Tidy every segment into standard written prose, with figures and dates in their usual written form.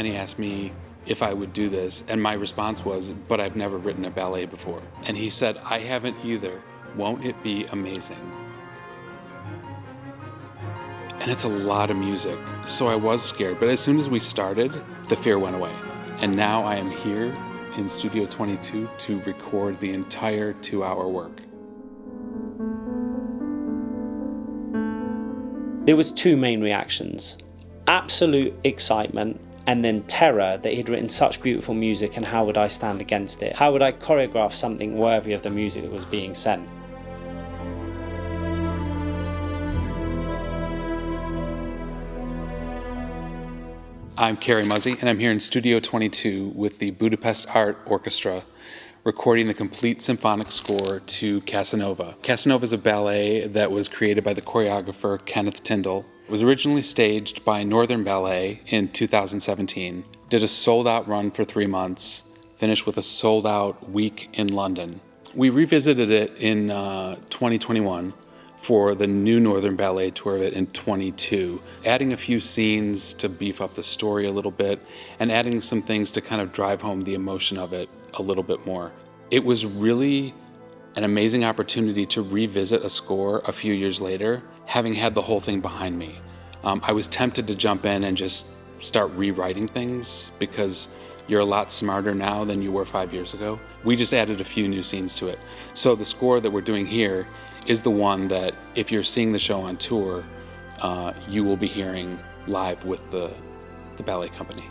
Kenny asked me if I would do this, and my response was, but I've never written a ballet before. And he said, I haven't either. Won't it be amazing? And it's a lot of music, so I was scared. But as soon as we started, the fear went away. And now I am here in Studio 22 to record the entire 2-hour work. There was two main reactions. Absolute excitement, and then terror that he'd written such beautiful music, and how would I stand against it? How would I choreograph something worthy of the music that was being sent? I'm Kerry Muzzey, and I'm here in Studio 22 with the Budapest Art Orchestra, recording the complete symphonic score to Casanova. Casanova is a ballet that was created by the choreographer Kenneth Tindall. It was originally staged by Northern Ballet in 2017, did a sold-out run for 3 months, finished with a sold-out week in London. We revisited it in 2021 for the new Northern Ballet tour of it in 22, adding a few scenes to beef up the story a little bit, and adding some things to kind of drive home the emotion of it a little bit more. It was really an amazing opportunity to revisit a score a few years later, having had the whole thing behind me. I was tempted to jump in and just start rewriting things, because you're a lot smarter now than you were 5 years ago. We just added a few new scenes to it. So the score that we're doing here is the one that, if you're seeing the show on tour, you will be hearing live with the ballet company.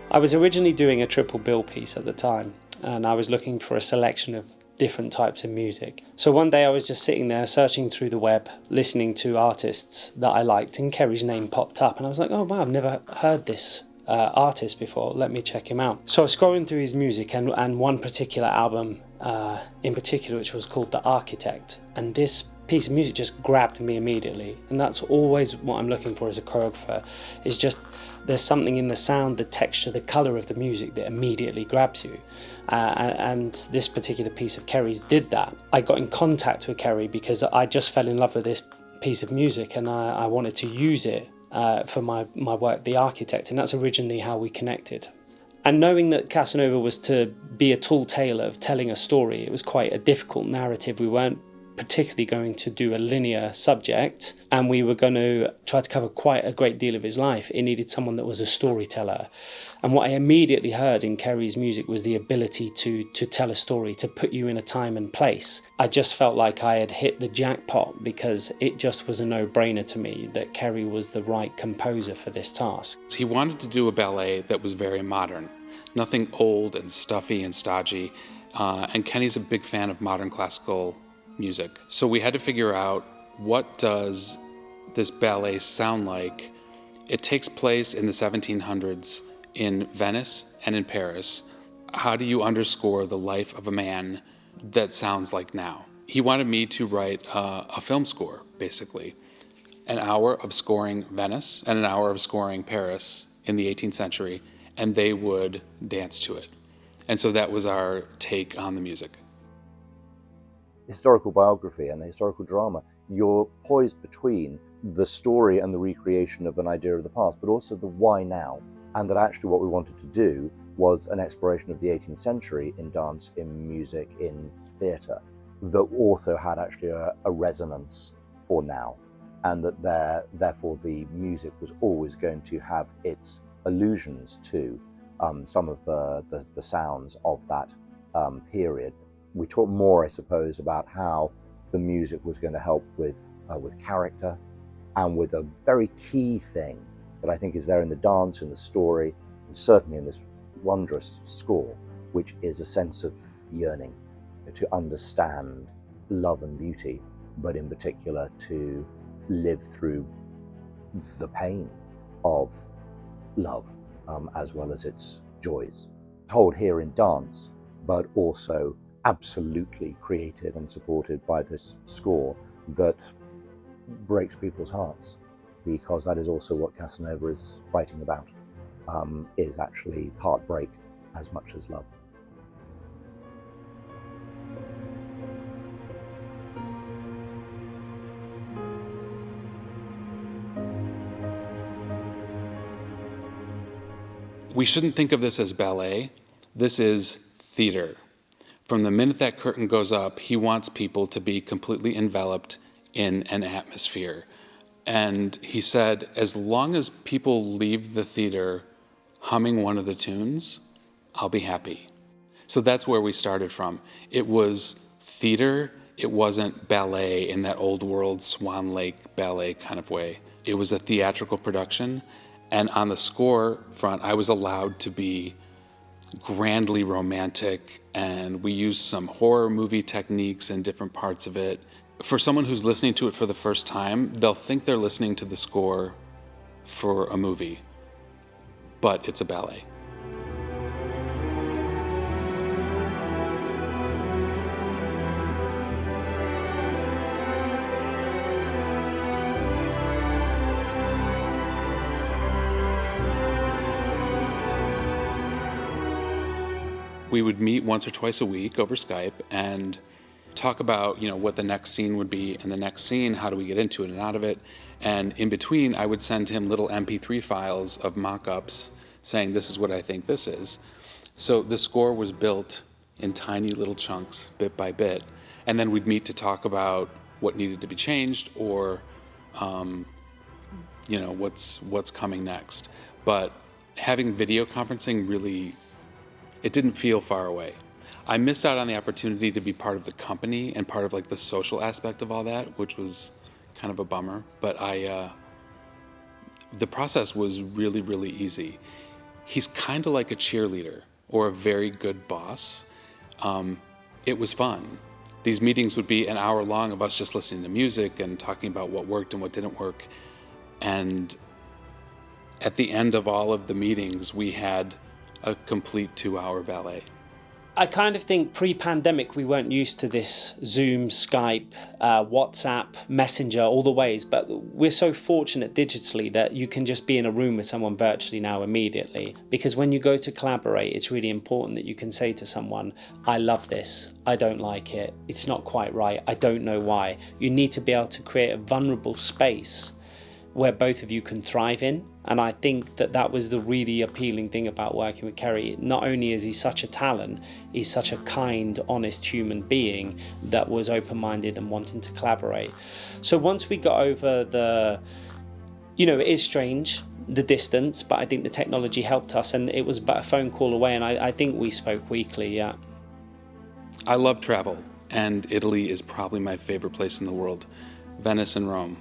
I was originally doing a triple bill piece at the time, and I was looking for a selection of different types of music. So one day I was just sitting there searching through the web, listening to artists that I liked, and Kerry's name popped up, and I was like, oh wow, I've never heard this artist before, let me check him out. So I was scrolling through his music, and one particular album in particular, which was called The Architect, and this piece of music just grabbed me immediately. And that's always what I'm looking for as a choreographer, is just there's something in the sound, the texture, the colour of the music that immediately grabs you. And this particular piece of Kerry's did that. I got in contact with Kerry because I just fell in love with this piece of music, and I wanted to use it for my work, The Architect, and that's originally how we connected. And knowing that Casanova was to be a tall tale of telling a story, it was quite a difficult narrative. We weren't particularly going to do a linear subject, and we were going to try to cover quite a great deal of his life. It needed someone that was a storyteller. And what I immediately heard in Kerry's music was the ability to tell a story, to put you in a time and place. I just felt like I had hit the jackpot, because it just was a no-brainer to me that Kerry was the right composer for this task. He wanted to do a ballet that was very modern, nothing old and stuffy and stodgy, and Kenny's a big fan of modern classical music. So we had to figure out, what does this ballet sound like? It takes place in the 1700s in Venice and in Paris. How do you underscore the life of a man that sounds like now? He wanted me to write a film score, basically. An hour of scoring Venice and an hour of scoring Paris in the 18th century, and they would dance to it. And so that was our take on the music. Historical biography and historical drama, you're poised between the story and the recreation of an idea of the past, but also the why now. And that actually what we wanted to do was an exploration of the 18th century in dance, in music, in theatre, that also had actually a resonance for now. And that therefore the music was always going to have its allusions to some of the sounds of that period. We talked more, I suppose, about how the music was going to help with character, and with a very key thing that I think is there in the dance, in the story, and certainly in this wondrous score, which is a sense of yearning to understand love and beauty, but in particular to live through the pain of love, as well as its joys. Told here in dance, but also absolutely created and supported by this score that breaks people's hearts, because that is also what Casanova is writing about, is actually heartbreak as much as love. we shouldn't think of this as ballet. This is theater. From the minute that curtain goes up, he wants people to be completely enveloped in an atmosphere. And he said, as long as people leave the theater humming one of the tunes, I'll be happy. So that's where we started from. It was theater. It wasn't ballet in that old world Swan Lake ballet kind of way. It was a theatrical production. And on the score front, I was allowed to be grandly romantic, and we used some horror movie techniques in different parts of it. For someone who's listening to it for the first time, they'll think they're listening to the score for a movie, but it's a ballet. We would meet once or twice a week over Skype and talk about, what the next scene would be, and the next scene, how do we get into it and out of it. And in between, I would send him little MP3 files of mock-ups saying, this is what I think this is. So the score was built in tiny little chunks, bit by bit. And then we'd meet to talk about what needed to be changed or, what's coming next. But having video conferencing really, it didn't feel far away. I missed out on the opportunity to be part of the company and part of like the social aspect of all that, which was kind of a bummer. But the process was really, really easy. He's kind of like a cheerleader or a very good boss. It was fun. These meetings would be an hour long of us just listening to music and talking about what worked and what didn't work. And at the end of all of the meetings, we had a complete 2-hour ballet. I kind of think pre-pandemic we weren't used to this Zoom, Skype, WhatsApp, Messenger, all the ways, but we're so fortunate digitally that you can just be in a room with someone virtually now immediately. Because when you go to collaborate, it's really important that you can say to someone, I love this, I don't like it, it's not quite right, I don't know why. You need to be able to create a vulnerable space where both of you can thrive in. And I think that was the really appealing thing about working with Kerry. Not only is he such a talent, he's such a kind, honest human being that was open-minded and wanting to collaborate. So once we got over it is strange, the distance, but I think the technology helped us, and it was about a phone call away, and I think we spoke weekly, yeah. I love travel, and Italy is probably my favorite place in the world, Venice and Rome.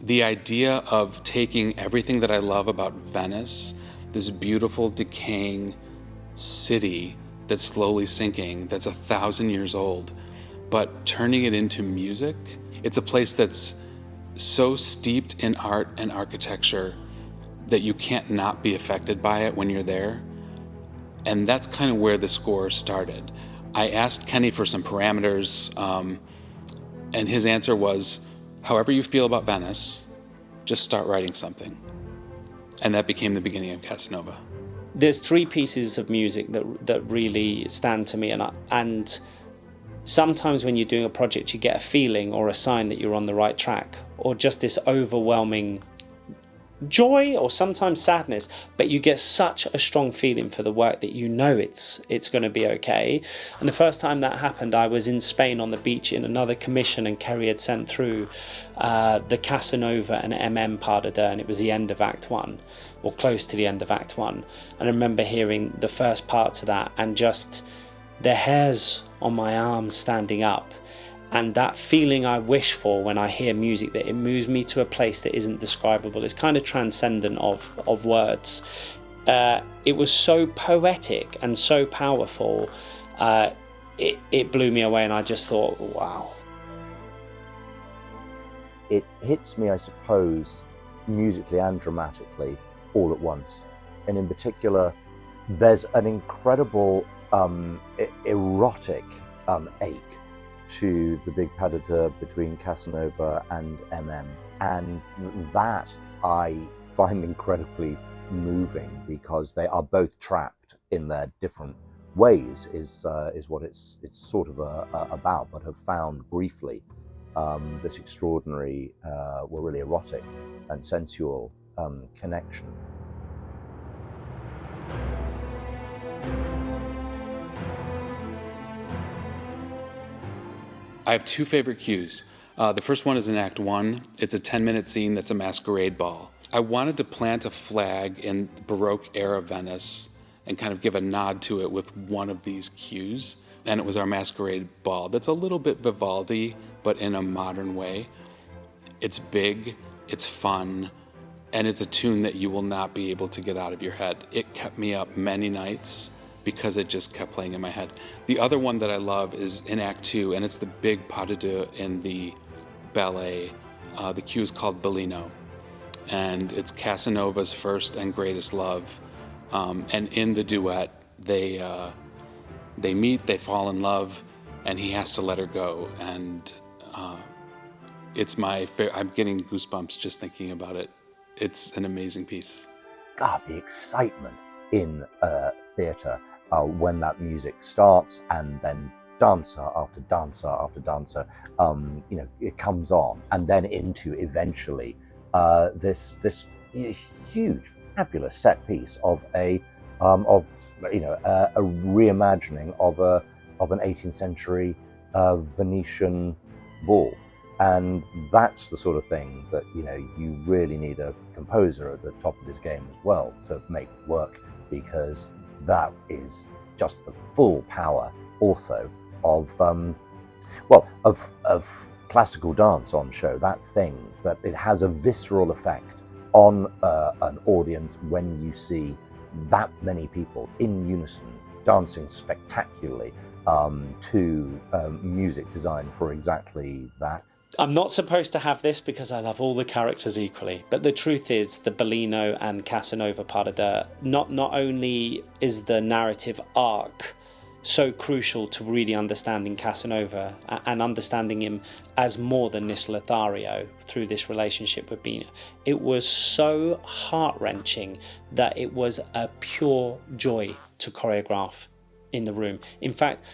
The idea of taking everything that I love about Venice, this beautiful decaying city that's slowly sinking, that's 1,000 years old, but turning it into music. It's a place that's so steeped in art and architecture that you can't not be affected by it when you're there. And that's kind of where the score started. I asked Kenny for some parameters, and his answer was, however you feel about Venice, just start writing something. And that became the beginning of Casanova. There's 3 pieces of music that really stand to me, and sometimes when you're doing a project you get a feeling or a sign that you're on the right track, or just this overwhelming joy or sometimes sadness, but you get such a strong feeling for the work that it's going to be okay. And the first time that happened, I was in Spain on the beach in another commission, and Kerry had sent through the Casanova and MM part of there, and it was the end of Act 1, or close to the end of Act 1. And I remember hearing the first parts of that and just the hairs on my arms standing up. And that feeling I wish for when I hear music, that it moves me to a place that isn't describable. It's kind of transcendent of words. It was so poetic and so powerful. It blew me away, and I just thought, wow. It hits me, I suppose, musically and dramatically all at once. And in particular, there's an incredible erotic ache to the big pas de deux between Casanova and MM, and that I find incredibly moving, because they are both trapped in their different ways, is what it's sort of about, but have found briefly this extraordinary, really erotic and sensual connection. I have two favorite cues. The first one is in Act 1. It's a 10-minute scene that's a masquerade ball. I wanted to plant a flag in Baroque era Venice and kind of give a nod to it with one of these cues. And it was our masquerade ball. That's a little bit Vivaldi, but in a modern way. It's big, it's fun, and it's a tune that you will not be able to get out of your head. It kept me up many nights because it just kept playing in my head. The other one that I love is in Act 2, and it's the big pas de deux in the ballet. The cue is called Bellino, and it's Casanova's first and greatest love. And in the duet, they meet, they fall in love, and he has to let her go. And it's my favorite. I'm getting goosebumps just thinking about it. It's an amazing piece. God, the excitement in theatre when that music starts, and then dancer after dancer after dancer, it comes on, and then into eventually this huge, fabulous set piece of a reimagining of an 18th century Venetian ball. And that's the sort of thing that you really need a composer at the top of his game as well to make work, because that is just the full power also of classical dance on show. That thing that it has a visceral effect on an audience when you see that many people in unison dancing spectacularly to music designed for exactly that. I'm not supposed to have this because I love all the characters equally, but the truth is the Bellino and Casanova pas de deux, not only is the narrative arc so crucial to really understanding Casanova and understanding him as more than this Lothario through this relationship with Bina, it was so heart-wrenching that it was a pure joy to choreograph in the room. In fact,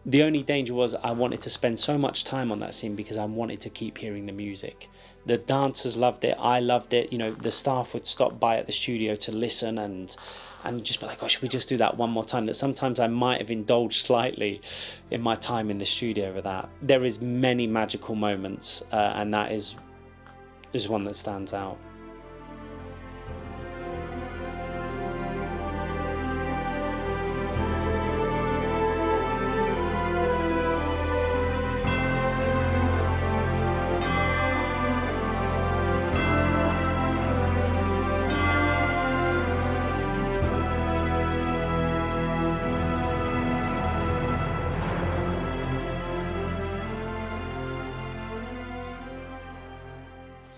the only danger was I wanted to spend so much time on that scene because I wanted to keep hearing the music. The dancers loved it, I loved it. The staff would stop by at the studio to listen and just be like, oh, should we just do that one more time? That sometimes I might have indulged slightly in my time in the studio with that. There is many magical moments, and that is one that stands out.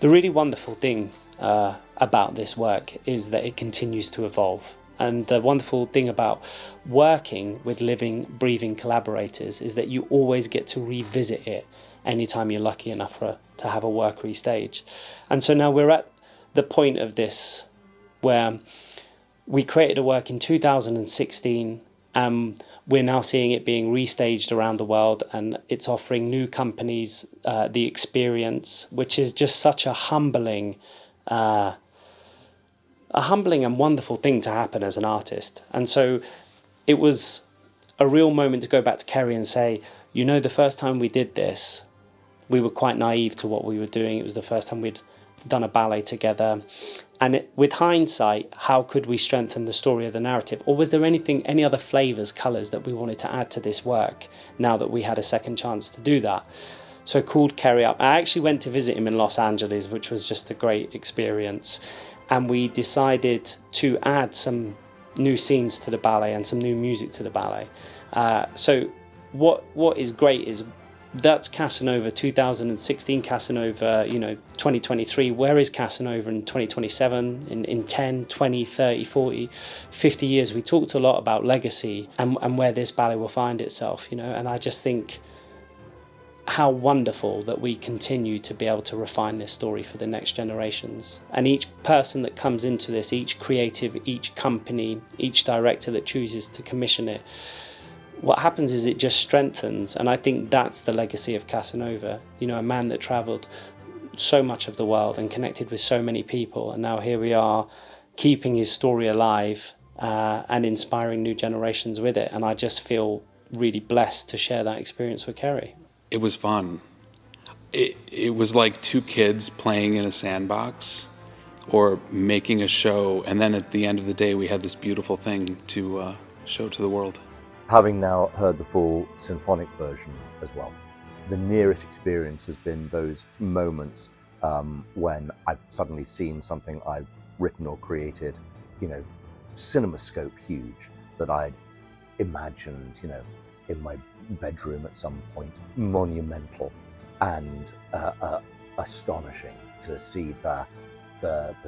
The really wonderful thing about this work is that it continues to evolve. And the wonderful thing about working with living, breathing collaborators is that you always get to revisit it anytime you're lucky enough to have a work restaged. And so now we're at the point of this where we created a work in 2016, and we're now seeing it being restaged around the world, and it's offering new companies the experience, which is just such a humbling and wonderful thing to happen as an artist. And so it was a real moment to go back to Kerry and say, the first time we did this, we were quite naive to what we were doing. It was the first time we'd done a ballet together. And with hindsight, how could we strengthen the story of the narrative? Or was there any other flavours, colours that we wanted to add to this work now that we had a second chance to do that? So I called Kerry up. I actually went to visit him in Los Angeles, which was just a great experience. And we decided to add some new scenes to the ballet and some new music to the ballet. So what is great is that's Casanova 2016, Casanova 2023. Where is Casanova in 2027, in 10, 20, 30, 40, 50 years? We talked a lot about legacy and where this ballet will find itself, and I just think how wonderful that we continue to be able to refine this story for the next generations. And each person that comes into this, each creative, each company, each director that chooses to commission it, what happens is it just strengthens, and I think that's the legacy of Casanova. A man that travelled so much of the world and connected with so many people, and now here we are keeping his story alive and inspiring new generations with it. And I just feel really blessed to share that experience with Kerry. It was fun. It was like two kids playing in a sandbox or making a show, and then at the end of the day we had this beautiful thing to show to the world. Having now heard the full symphonic version as well, the nearest experience has been those moments when I've suddenly seen something I've written or created, CinemaScope huge, that I'd imagined, in my bedroom at some point, monumental and astonishing to see the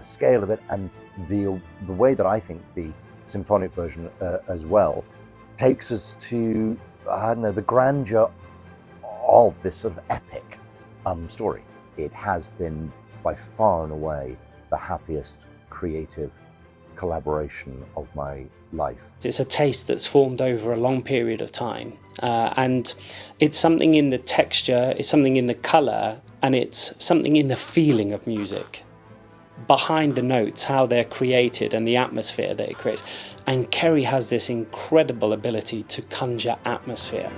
scale of it, and the way that I think the symphonic version as well takes us to, the grandeur of this sort of epic story. It has been by far and away the happiest creative collaboration of my life. It's a taste that's formed over a long period of time, and it's something in the texture, it's something in the colour, and it's something in the feeling of music behind the notes, how they're created and the atmosphere that it creates. And Kerry has this incredible ability to conjure atmosphere.